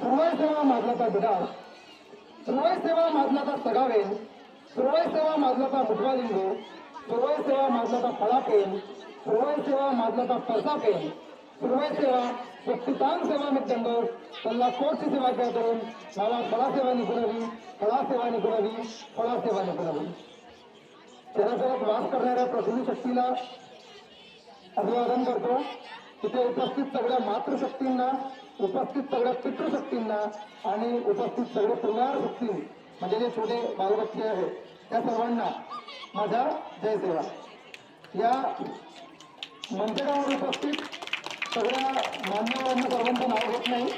सुरवाई सेवा माजलाचा बिडास, सुरवाई सेवा माजलाचा सगावेल, सुरवाई सेवा माजलाचा मुठवालिंगो, सुरवाई सेवा माजलाचा फळापेल, सुरवाई सेवा माजलाचा परसापेल, सुरवाई सेवा व्यक्तितान सेवा मित्रंडो त्यांना कोटची सेवा करून मला फळासेवा निघुणावी, फळासेवा निघुणावी, फळासेवा निघुणावी. शहरात वास करणाऱ्या प्रकृती शक्तीला अभिवादन करतो. तिथे उपस्थित सगळ्या मातृशक्तींना, उपस्थित सगळ्या पितृशक्तींना आणि उपस्थित सगळे परिवार शक्ती म्हणजे जे छोटे बालबच्चे आहेत त्या सर्वांना माझा जय सेवा. या मंचावर उपस्थित सगळ्या मान्यवरांना सर्वांचं नाव घेत नाही,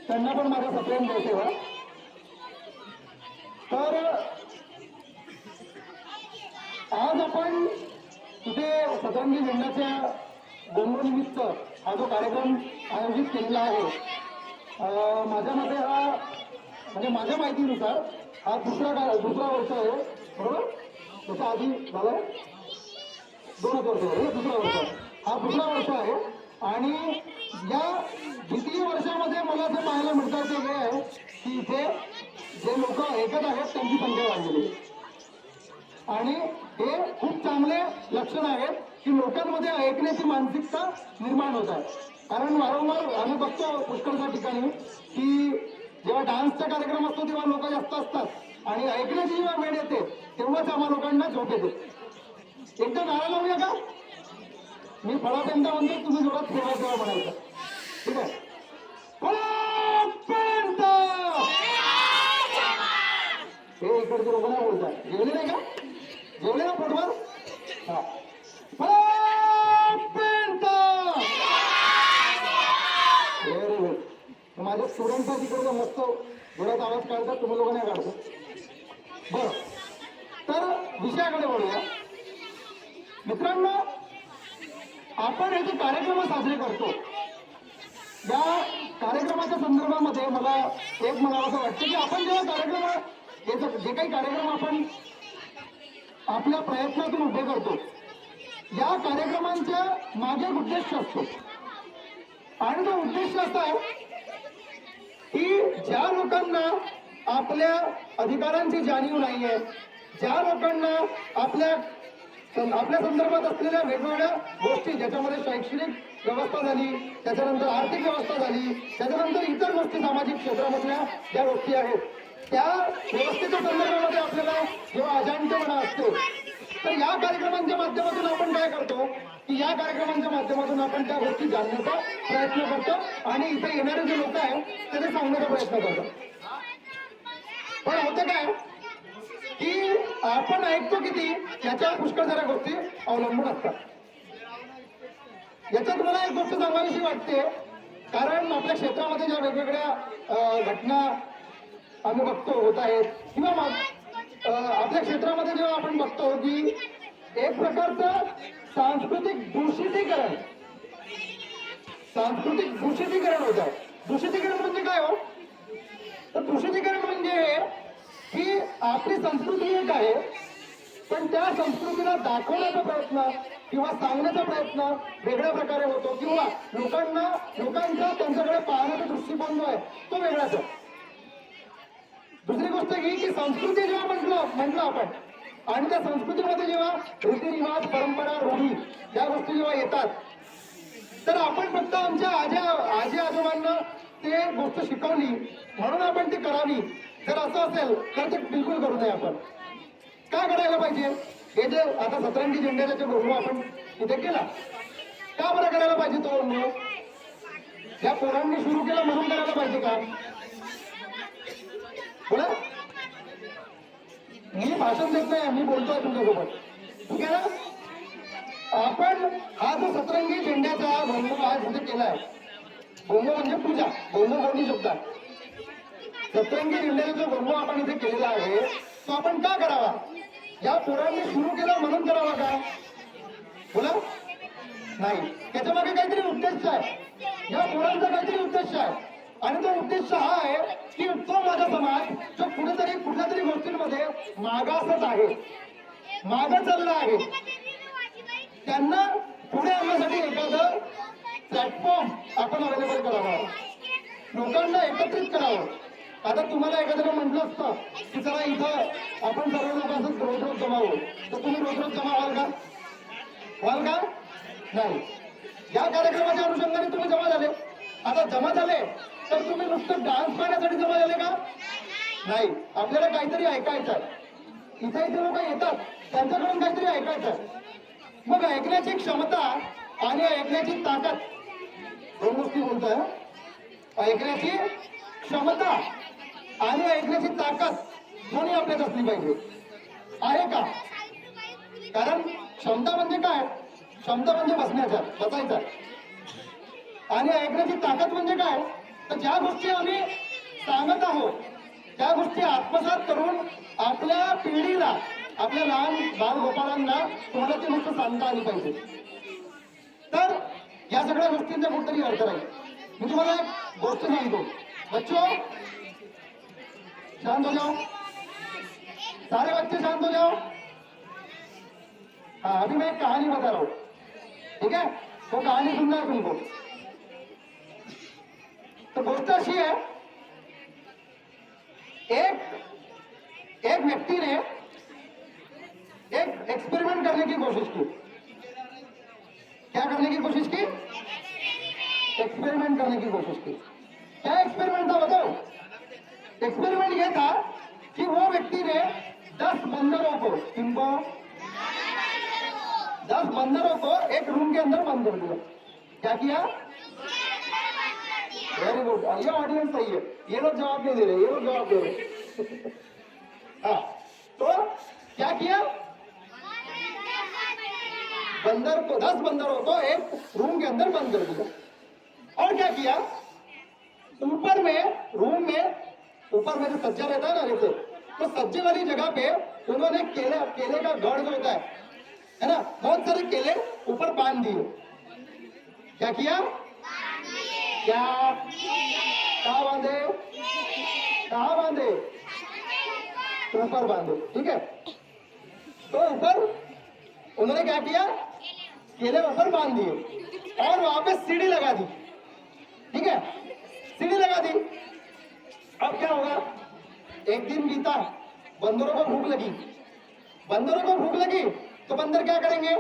त्यांना पण माझा सप्रेम जय सेवा. तर आज आपण तिथे सतरंगी झेंड्याच्या गोंगनिमित्त हा जो कार्यक्रम आयोजित केलेला आहे, माझ्या मते हा म्हणजे माझ्या माहितीनुसार हा दुसरा वर्ष आहे, बरोबर? त्याच्या आधी झालं 2 वर्ष आहे, दुसरा वर्ष, हा दुसरा वर्ष आहे. आणि या द्वितीय वर्षामध्ये मला जे पाहायला मिळतं ते हे आहे की इथे जे लोक ऐकत आहेत त्यांची संख्या वाढलेली आहे आणि हे खूप चांगले लक्षण आहेत की लोकांमध्ये ऐकण्याची मानसिकता निर्माण होत आहे. कारण वारंवार आम्ही बघतो पुष्कळच्या ठिकाणी की जेव्हा डान्सचा कार्यक्रम असतो तेव्हा लोक जास्त असतात आणि ऐकण्याची जेव्हा वेळ येते तेव्हाच आम्हा लोकांना झोप येते. एकदा नारा लावूया का? मी फळापेंटा म्हणतो, तुम्ही जोरात सेवा सेवा म्हणायचं, ठीक आहे? फळापेंटा हे इकडचे लोक नाही बोलतात. जेवले नाही का? जेवले ना पोटभर? हा. फळापेंटा व्हेरी गुड. माझ्या स्टुडंटचा तिकडे मस्त जोरात आवाज काढतात, तुम्ही लोक नाही काढतो. बरं, तर विषयाकडे बोलूया मित्रांनो. आपण हे जे कार्यक्रम साजरे करतो या कार्यक्रमाच्या संदर्भामध्ये मला एक म्हणावं असं वाटतं की आपण जेव्हा कार्यक्रम जे काही कार्यक्रम आपण आपल्या प्रयत्नातून उभे करतो या कार्यक्रमांच्या मागे एक उद्देश असतो आणि तो उद्देश असा आहे की ज्या लोकांना आपल्या अधिकारांची जाणीव नाहीये, ज्या लोकांना आपल्या संदर्भात असलेल्या वेगवेगळ्या गोष्टी ज्याच्यामध्ये शैक्षणिक व्यवस्था झाली, त्याच्यानंतर आर्थिक व्यवस्था झाली, त्याच्यानंतर इतर गोष्टी सामाजिक क्षेत्रामधल्या ज्या गोष्टी आहेत त्या व्यवस्थेच्या संदर्भामध्ये आपल्याला जेव्हा अजाणतेपणा असतो तर या कार्यक्रमांच्या माध्यमातून आपण काय करतो की या कार्यक्रमांच्या माध्यमातून आपण त्या गोष्टी जाणण्याचा प्रयत्न करतो आणि इथे येणारे जे लोक आहेत त्यांना सांगण्याचा प्रयत्न करतो. पण होतं काय की आपण ऐकतो किती याच्यावर पुष्कळ साऱ्या गोष्टी अवलंबून असतात. याच्यात मला एक गोष्ट सांगावीशी वाटते, कारण आपल्या क्षेत्रामध्ये ज्या वेगवेगळ्या घटना आम्ही बघतो होत आहेत किंवा आपल्या क्षेत्रामध्ये जेव्हा आपण बघतो की एक प्रकारचं सांस्कृतिक दूषितीकरण होत आहे. दूषितीकरण म्हणजे काय हो? तर दूषितीकरण म्हणजे की आपली संस्कृती एक आहे पण त्या संस्कृतीला दाखवण्याचा प्रयत्न किंवा सांगण्याचा प्रयत्न वेगळ्या प्रकारे होतो किंवा लोकांचा त्यांच्याकडे पाहण्याचा दृष्टिकोन जो आहे तो वेगळाच आहे. दुसरी गोष्ट ही की संस्कृती जेव्हा म्हटलं आपण आणि त्या संस्कृतीमध्ये जेव्हा रीतिरिवाज, परंपरा, रूढी या गोष्टी जेव्हा येतात तर आपण फक्त आमच्या आजी आजोबांना ते गोष्ट शिकवली म्हणून आपण ती करावी जर असं असेल तर ते बिलकुल करू नये. आपण काय करायला पाहिजे? हे जे आता सतरंगी झेंड्याचा जो गोंधळ आपण इथे केला का बरं करायला पाहिजे? तो गोंधळ या पोरांनी सुरू केला म्हणून करायला पाहिजे का? बोला, मी भाषण देत नाही, मी बोलतोय तुमच्यासोबत, ठीक आहे ना? आपण हा जो सतरंगी झेंड्याचा गोंधळ आज इथे केलाय, गोंधळ म्हणजे पूजा, गोंधळ कोणी शब्द आहे. सतरंगी झेंड्याचा जो गोंधळ आपण इथे केलेला आहे तो आपण का करावा? या पोरांनी सुरू केला म्हणून करावा का? बोला, नाही. त्याच्या मागे काहीतरी उद्देश आहे, या पोरांचा काहीतरी उद्देश आहे आणि तो उद्देश हा आहे की तो माझा समाज जो कुठल्या तरी गोष्टींमध्ये मागासच आहे, मागं चालला आहे, त्यांना पुढे आणण्यासाठी एखादं प्लॅटफॉर्म आपण अवेलेबल करावा. लोकांना एकत्रित करावं. आता तुम्हाला एखाद्याला म्हटलं असतं की चला इथं आपण सर्व लोक असं रोज रोज जमा होऊ, तर तुम्ही रोज रोज जमा व्हाल का? व्हाल का? नाही. या कार्यक्रमाच्या अनुषंगाने तुम्ही जमा झाले. आता जमा झाले तर तुम्ही नुसतं डान्स पाहण्यासाठी जमा झाले का? नाही. आपल्याला काहीतरी ऐकायचं आहे. इथे इथे लोक येतात, त्यांच्याकडून काहीतरी ऐकायचं आहे. मग ऐकण्याची क्षमता आणि ऐकण्याची ताकद, दोन गोष्टी बोलतोय. ऐकण्याची क्षमता आणि ऐकण्याची ताकद दोन्ही आपल्यात असली पाहिजे. आहे का? कारण क्षमता म्हणजे काय? क्षमता म्हणजे बसायचा. आणि ऐकण्याची ताकद म्हणजे काय? तर ज्या गोष्टी आम्ही सांगत आहोत त्या गोष्टी आत्मसात करून आपल्या पिढीला, आपल्या लहान बालगोपाळांना तुम्हाला ती गोष्ट सांगता आली पाहिजे. तर या सगळ्या गोष्टींचा कुठतरी अर्थ राहील. मी तुम्हाला एक गोष्ट सांगतो. बच्चों शांत हो जाओ, सारे बच्चे शांत हो जाओ. हाँ, अभी मैं एक कहानी बता रहा हूँ, ठीक है? वो कहानी सुनना है तुमको. तो गोष्ट अशी है, एक व्यक्ति ने एक एक्सपेरिमेंट करने की कोशिश की. क्या करने की कोशिश की? एक्सपेरिमेंट करने की कोशिश की. क्या एक्सपेरिमेंट था बताओ? एक्सपेरिमेंट यह था कि वो व्यक्ति ने 10 बंदरों को, किनको? 10 बंदरों को एक रूम के अंदर बंद कर दिया. क्या किया? Very good. ये ऑडियंस सही है. ये लोग जवाब नहीं दे रहे, ये लोग जवाब दे रहे. हाँ, तो क्या किया? 10 बंदरों को एक रूम के अंदर बंद कर दिया. और क्या किया? ऊपर में, रूम में ऊपर में जो सज्जा रहता है ना, जैसे तो सज्जे वाली जगह पे उन्होंने केले का गढ़ जो होता है ना, बहुत सारे केले ऊपर बांध दिए. क्या किया? क्या? कहाँ बांधे? कहाँ बांधे? ऊपर बांधे. ठीक है. तो ऊपर उन्होंने क्या किया? केले ऊपर बांध दिए और वहां पे सीढ़ी लगा दी. ठीक है, सीढ़ी लगा दी. अब क्या होगा? एक दिन बीता, बंदरों को भूख लगी. बंदरों को भूख लगी तो बंदर क्या करेंगे?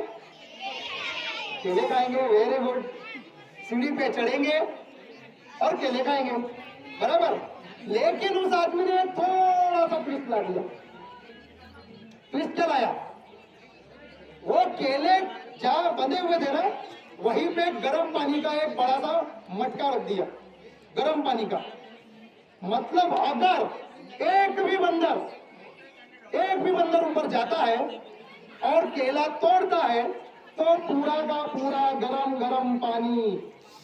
केले खाएंगे. Very good. सीढ़ी पे चढ़ेंगे और केले खाएंगे, बराबर. लेकिन उस आदमी ने थोड़ा सा ट्विस्ट ला दिया. ट्विस्ट क्या लाया? वो केले जहां बंधे हुए थे ना, वहीं पे गर्म पानी का एक बड़ा सा मटका रख दिया. गर्म पानी का मतलब अगर एक भी बंदर ऊपर जाता है और केला तोड़ता है तो पूरा का पूरा गरम गरम पानी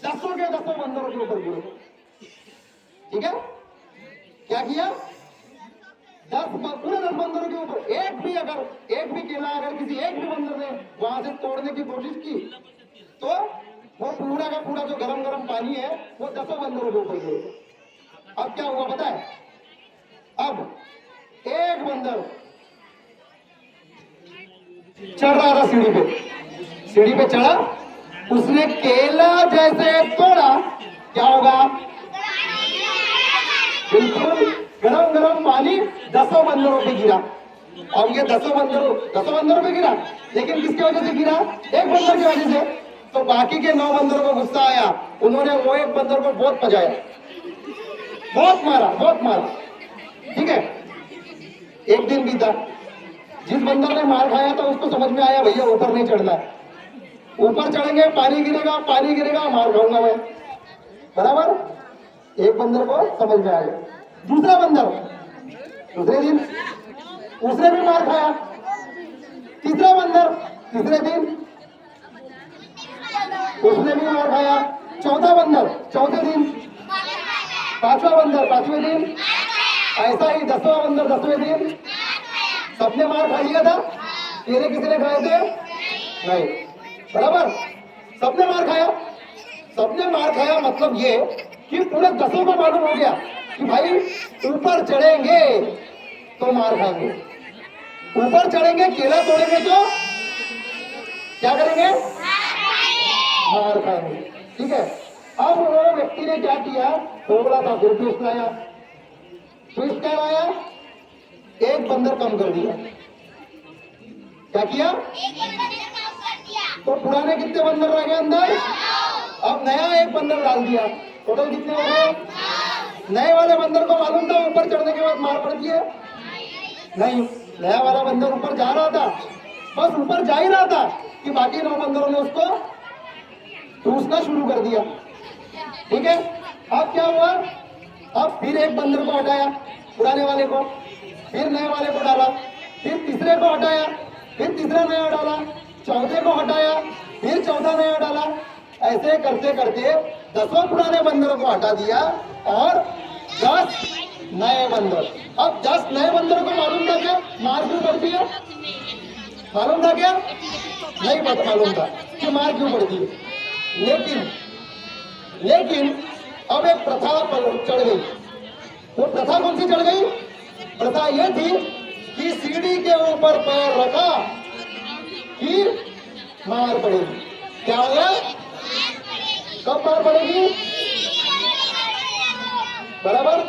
10 के 10 बंदरों के ऊपर गिरे. ठीक है. क्या किया? 10 बंदरों के ऊपर एक भी केला अगर किसी एक भी बंदर ने वहां से तोड़ने की कोशिश की तो वो पूरा का पूरा जो गरम गरम पानी है वो 10 बंदरों के ऊपर गिरेगा. अब क्या हुआ पता है? अब एक बंदर चढ़ रहा था सीढ़ी पे चढ़ा, उसने केला जैसे तोड़ा, क्या होगा? बिल्कुल गरम गरम पानी 10 बंदरों पे गिरा. अब ये 10 बंदरों पे गिरा, लेकिन किसकी वजह से गिरा? एक बंदर की वजह से. तो बाकी के 9 बंदरों को गुस्सा आया. उन्होंने वो एक बंदर को बहुत पजाया, बहुत मारा. ठीक है. एक दिन बीता. जिस बंदर ने मार खाया था उसको समझ में आया भैया ऊपर नहीं चढ़ना है. ऊपर चढ़ेंगे पानी गिरेगा, मार खाऊंगा मैं, बराबर. एक बंदर को समझ में आ गया. दूसरा बंदर दूसरे दिन उसने भी मार खाया. तीसरा बंदर तीसरे दिन उसने भी मार खाया. चौथा बंदर चौथे दिन. पांचवा बंदर पांचवें दिन. ऐसा ही 10वां बंदर 10वें दिन. सबने मार खा लिया था. केले किसी ने खाए थे? नहीं, बराबर. सबने मार खाया. मतलब ये कि पूरे 10 को मालूम हो गया कि भाई ऊपर चढ़ेंगे तो मार खाएंगे, ऊपर चढ़ेंगे केला तोड़ेंगे तो क्या करेंगे? मार खाएंगे. ठीक है. अब वो व्यक्ति ने क्या किया, बोला था फिर ट्विस्ट लाया। ट्विस्ट क्या लाया, एक बंदर कम कर दिया। क्या किया, तो पुराने कितने बंदर रह गए अंदर, अब नया एक बंदर डाल दिया। टोटल कितने हो गए, नए वाले बंदर को मालूम था ऊपर चढ़ने के बाद मार पड़ती है, नहीं, नया वाला बंदर ऊपर जा रहा था, बस ऊपर जा ही रहा था कि बाकी 9 बंदरों ने उसको ठूसना शुरू कर दिया। ठीक है, अब क्या हुआ, अब फिर एक बंदर को हटाया पुराने वाले को, फिर नए वाले को डाला, फिर तीसरे को हटाया, फिर तीसरा नया डाला, चौथे को हटाया, फिर चौथा नया डाला। ऐसे करते करते 10 पुराने बंदरों को हटा दिया और 10 नए बंदर। अब 10 नए बंदर को मालूम था क्या मार क्यों पड़ती है, मालूम था क्या, नहीं मालूम था कि मार क्यों पड़ती है। लेकिन अब एक प्रथा चढ़ गई। वो प्रथा कौन सी चढ़ गई, प्रथा ये थी कि सीढ़ी के ऊपर पैर रखा कि मार पड़ेगी। क्या होगा, कब मार पड़ेगी, बराबर।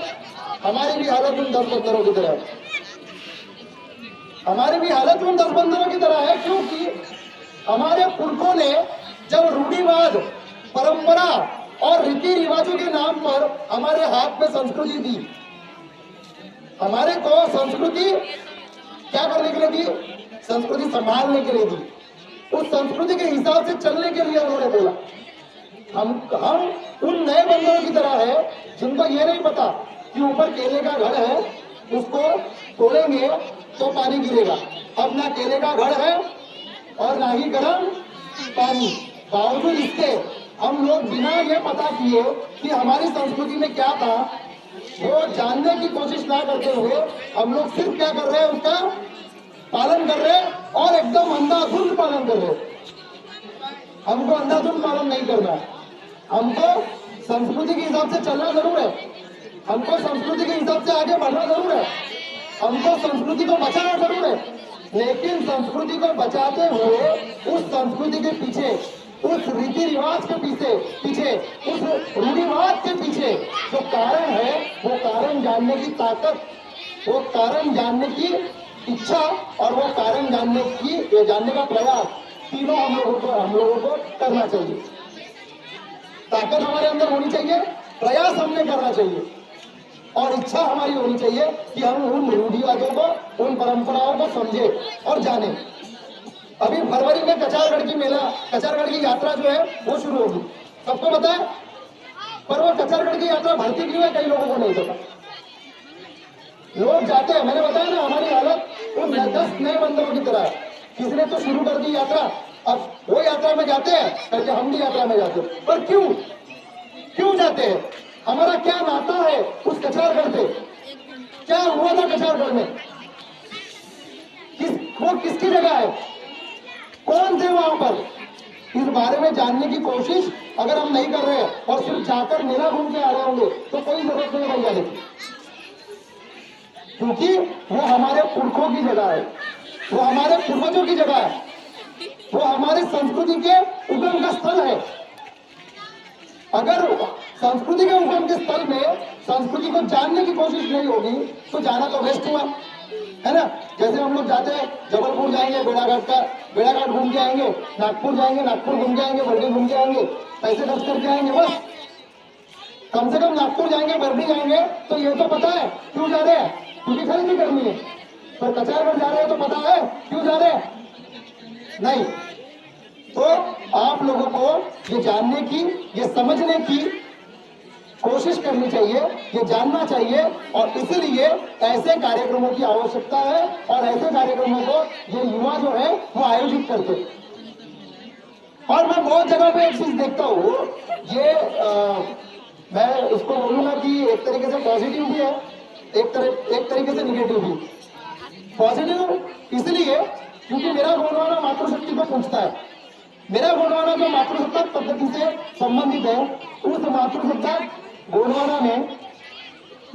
हमारी भी हालत उन 10 बंदरों की तरह है, हमारी भी हालत उन 10 बंदरों की तरह है, क्योंकि हमारे पुरखों ने जब रूढ़िवाद, परंपरा और रीति रिवाजों के नाम पर हमारे हाथ में संस्कृति दी, हमारे को संस्कृति क्या करने के लिए दी, संस्कृति संभालने के लिए दी, उस संस्कृति के हिसाब से चलने के लिए उन्होंने बोला। हम उन नए बंदरों की तरह है जिनको ये नहीं पता कि ऊपर केले का घड़ है, उसको तोड़ेंगे तो पानी गिरेगा। अब ना केले का घड़ है और ना ही गर्म पानी, बावजूद इसके हम लोग बिना ये पता किए कि हमारी संस्कृति में क्या था वो जानने की कोशिश ना करते हुए हम लोग सिर्फ क्या कर रहे हैं, उसका पालन कर रहे हैं और एकदम अंधाधुंध पालन कर रहे हैं। हमको अंधाधुंध पालन नहीं करना है, हमको संस्कृति के हिसाब से चलना जरूर है, हमको संस्कृति के हिसाब से आगे बढ़ना जरूर है, हमको संस्कृति को बचाना जरूर है, लेकिन संस्कृति को बचाते हुए उस संस्कृति के पीछे, उस रीति रिवाज के पीछे उस रूढ़िवाद के पीछे जो कारण है, वो कारण जानने की ताकत, वो कारण जानने की इच्छा और वो कारण जानने का प्रयास, तीनों हम लोगों को करना चाहिए। ताकत हमारे अंदर होनी चाहिए, प्रयास हमने करना चाहिए और इच्छा हमारी होनी चाहिए कि हम उन रूढ़िवादों को, उन परंपराओं को समझे और जाने। अभी फरवरी में कचारगढ़ की यात्रा जो है वो शुरू होगी, सबको पता है, पर वो कचारगढ़ की यात्रा भरती क्यों है कई लोगों को नहीं पता। लोग जाते हैं, मैंने बताया ना हमारी हालत उन 10 नए बंदरों की तरह है। किसने तो शुरू कर दी यात्रा, अब वो यात्रा में जाते हैं करके हम भी यात्रा में जाते हैं, पर क्यों जाते हैं, हमारा क्या नाता है उस कचारगढ़ से, क्या हुआ था कचारगढ़ में, वो किसकी जगह है, कौन थे वहां पर, इस बारे में जानने की कोशिश अगर हम नहीं कर रहे हैं और सिर्फ जाकर मेला घूम के आ रहे होंगे तो कोई जरूरत नहीं बन जाने की, क्योंकि वो हमारे पुरखों की जगह है, वो हमारे पूर्वजों की जगह है, वो हमारी संस्कृति के उगम का स्थल है। अगर संस्कृति के उगम के स्थल में संस्कृति को जानने की कोशिश नहीं होगी तो जाना तो वेस्ट हुआ, है ना। जैसे हम लोग जाते हैं, जबलपुर जाएंगे, बेड़ाघाट घूम के आएंगे, नागपुर जाएंगे, नागपुर घूम के आएंगे, बर्डी घूम के आएंगे, पैसे खर्च करके आएंगे, बस कम से कम नागपुर जाएंगे, बर्डी जाएंगे तो ये तो पता है क्यों जा रहे हैं, क्योंकि खरीदी करनी है। पर कचारगढ़ जा रहे हैं तो पता है क्यों जा रहे हैं, नहीं। तो आप लोगों को ये जानने की, ये समझने की कोशिश करनी चाहिए, ये जानना चाहिए और इसलिए ऐसे कार्यक्रमों की आवश्यकता है और ऐसे कार्यक्रमों को ये युवा जो है वो आयोजित करते हैं। और मैं बहुत जगह पे एक चीज देखता हूँ, ये मैं इसको बोलूंगा कि एक तरीके से पॉजिटिव भी है, एक तरीके से निगेटिव भी। पॉजिटिव इसलिए क्योंकि मेरा गोंडवाना मातृशक्ति को पूछता है, मेरा गोंडवाना जो मातृसत्ता पद्धति से संबंधित है, उस मातृसत्ता गोंडवाना में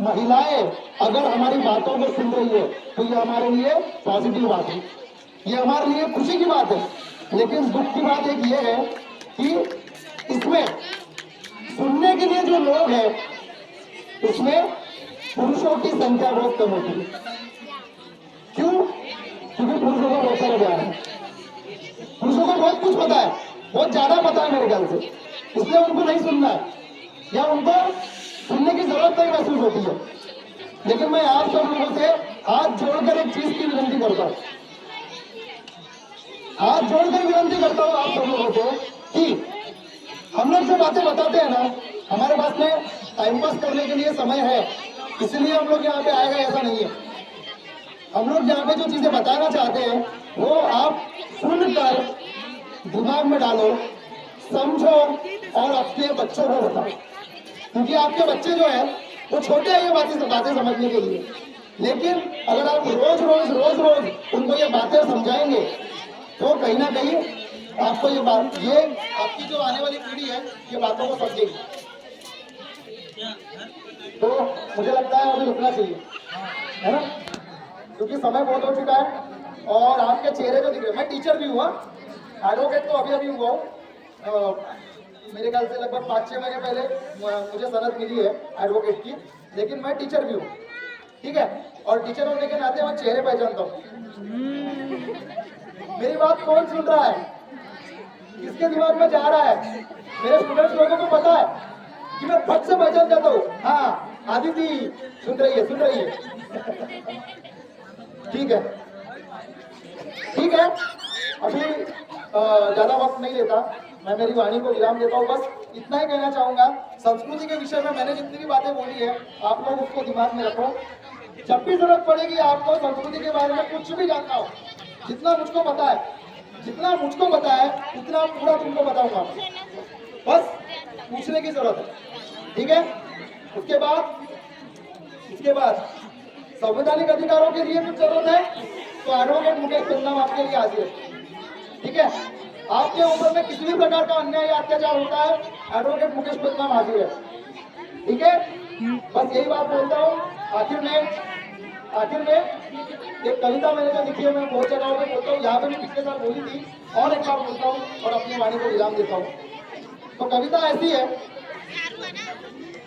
महिलाएं अगर हमारी बातों को सुन रही है तो ये हमारे लिए पॉजिटिव बात है, ये हमारे लिए खुशी की बात है। लेकिन दुख की बात एक ये है कि इसमें सुनने के लिए जो लोग हैं उसमें पुरुषों की संख्या बहुत कम होती है। क्यों? क्योंकि पुरुषों को बहुत सारा ज्ञान है, पुरुषों को बहुत कुछ पता है, बहुत ज्यादा पता है मेरे ख्याल से, इसलिए उनको नहीं सुनना है या उनको सुनने की जरूरत नहीं महसूस होती है। लेकिन मैं आप सब लोगों से हाथ जोड़कर एक चीज की विनती करता हूँ, हाथ जोड़कर विनती करता हूँ आप सब लोगों को कि हम लोग जो बातें बताते हैं ना, हमारे पास में टाइम पास करने के लिए समय है, इसलिए हम लोग यहाँ पे आएगा ऐसा नहीं है। हम लोग यहाँ पे जो चीजें बताना चाहते हैं वो आप सुनकर दिमाग में डालो, समझो और अपने बच्चों को बताओ, क्योंकि आपके बच्चे जो है वो छोटे हैं ये बातें समझने के लिए। लेकिन अगर आप रोज रोज उनको ये बातें समझाएंगे तो कहीं ना कहीं आपको ये आपकी जो आने वाली पीढ़ी है ये बातों को समझेगी। तो मुझे लगता है अभी रुकना चाहिए, है ना, क्योंकि समय बहुत हो चुका है और आपके चेहरे जो दिख रहे हैं, मैं टीचर भी हुआ, एडवोकेट तो अभी हुआ हूँ, मेरे ख्याल से लगभग 5-6 महीने पहले मुझे सनद मिली है एडवोकेट की, लेकिन मैं टीचर भी हूँ, ठीक है, और टीचर होने के नाते मैं चेहरे पहचानता हूँ। मेरी बात कौन सुन रहा है, किसके दिमाग में जा रहा है, मेरे स्टूडेंट्स लोगों को पता है कि मैं फट से पहचान जाता हूँ। हाँ आदिति सुन रही है ठीक है, ठीक है, अभी ज्यादा वक्त नहीं लेता, मैं मेरी वाणी को विराम देता हूँ। बस इतना ही कहना चाहूंगा, संस्कृति के विषय में मैंने जितनी भी बातें बोली है आप लोग उसको दिमाग में रखो। जब भी जरूरत पड़ेगी आपको संस्कृति के बारे में कुछ भी जानना हो, जितना मुझको पता है उतना पूरा तुमको बताऊंगा, बस पूछने की जरूरत है, ठीक है। उसके बाद संवैधानिक अधिकारों के लिए कुछ जरूरत है तो एडवोकेट मुकेश पदनाम आपके लिए हाजिर है, ठीक है। आपके ऊपर में किसी भी प्रकार का अन्याय या अत्याचार होता है, एडवोकेट मुकेश पदनाम हाजिर है, ठीक है। बस यही बात बोलता हूँ। आखिर में एक कविता मैंने जो लिखी है, मैं बहुत जगहों पे बोलता हूँ, यहाँ पे भी पिछले साल बोली थी और एक बार बोलता हूँ और अपनी वाणी को विराम देता हूँ। तो कविता ऐसी है,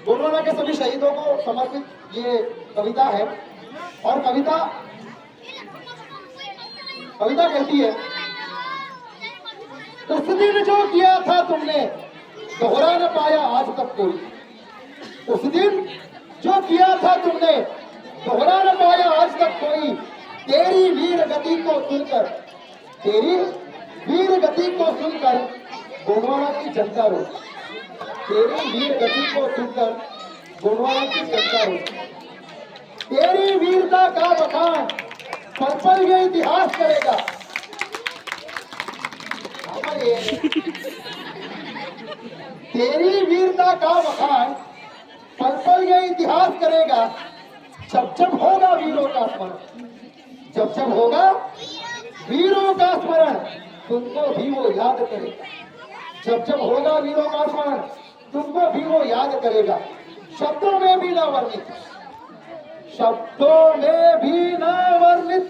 गोंडवाना के सभी शहीदों को समर्पित ये कविता है, और कविता कहती है, उस दिन जो किया था तुमने दोहरा न पाया आज तक कोई, उस दिन जो किया था तुमने दोहरा न पाया आज तक कोई, तेरी वीर गति को सुनकर गोंडवाना की जनता रो, तेरी वीर गति को सुनकर गोंडवाना की जनता रो, तेरी वीरता का बखान पल पल ये इतिहास करेगा। तेरी वीरता का बखान पल पल ये इतिहास करेगा, जब होगा वीरों का स्मरण, जब होगा वीरों का स्मरण तुमको भी वो याद करेगा, जब होगा वीरों का स्मरण तुमको भी वो याद करेगा। शब्दों में भी ना वर्णित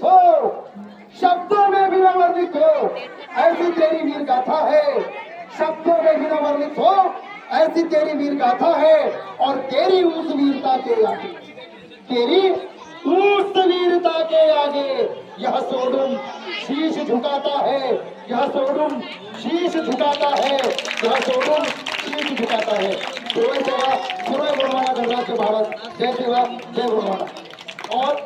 हो ऐसी तेरी वीर गाथा है, शब्दों में भी ना वर्णित हो ऐसी तेरी वीर गाथा है। और तेरी उस वीरता के आगे यह सोडुम शीश झुकाता है, यह सोडुम शीश झुकाता है। गोंडवाना गणराज्य भारत, जय सेवा जय गोंडवाना। और